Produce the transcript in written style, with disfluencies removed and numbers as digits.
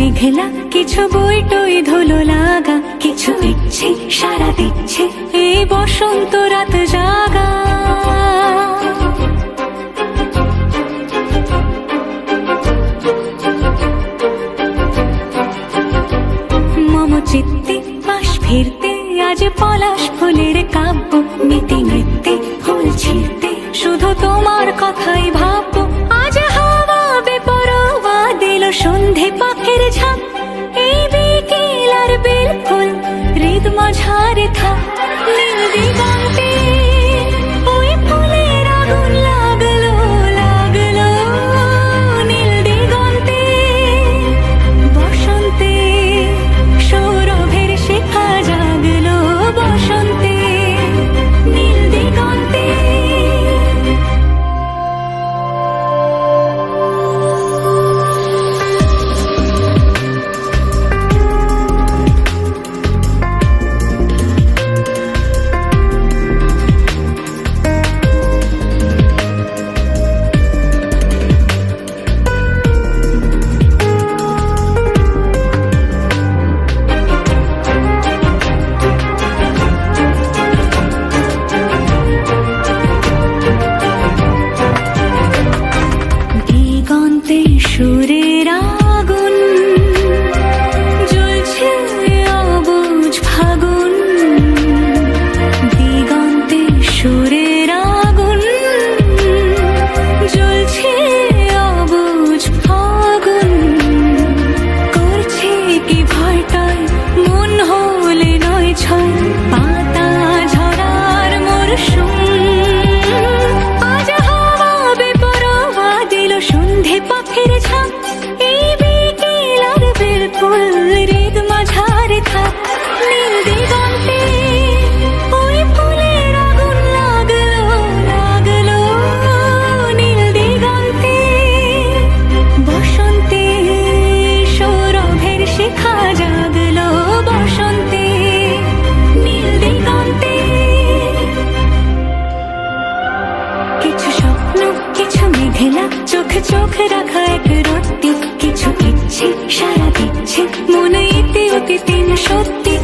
মেঘলা, কিছু বই টই ধুলো লাগা, কিছু ইচ্ছে সারা দিচ্ছে এই বসন্ত রাত জাগা। মম চিত্তে পাশ ফিরতে আজ পলাশ ফুলের কাব্য, নীতি নৃত্যে ফুল ছিঁড়তে শুধু তোমার কথাই ভাববো। আজ হাওয়া বেপরোয়া দিল সন্ধে পাখির ঝাঁক, এই বিকেল আর বেল ফুল হৃদ মাঝারে থাক। নীল দিগন্তে ওই ফুলের আগুন লাগলো লাগলো, নীল দিগন্তে বসন্তে সৌরভের শিখা জাগলো, বসন্তে নীল দিগন্তে। দিগন্তে সুরের আগুন জ্বলছে অবুঝ ফাগুন, দিগন্তে সুরের আগুন জ্বলছে অবুঝ ফাগুন। করছে কি ভয়টায় মন হলে নয় ছয়, পাতা ঝরার মরশুম। আজ হাওয়া বেপরোয়া দিল সন্ধে পাখির ঝাঁক, এই বিকেল আর বেল ফুল হৃদ মাঝারে থাক। নীল দিগন্তে ওই ফুলের আগুন লাগলো লাগলো, নীল দিগন্তে বসন্তে সৌরভের শিখা জাগলো, বসন্তে নীল দিগন্তে। কিছু স্বপ্ন, কিছু মেঘলা, চোখ চোখ রাখা এক রত্তি, কিছু ইচ্ছে সারা দিচ্ছে মনে ইতি অতি তিন সত্যি।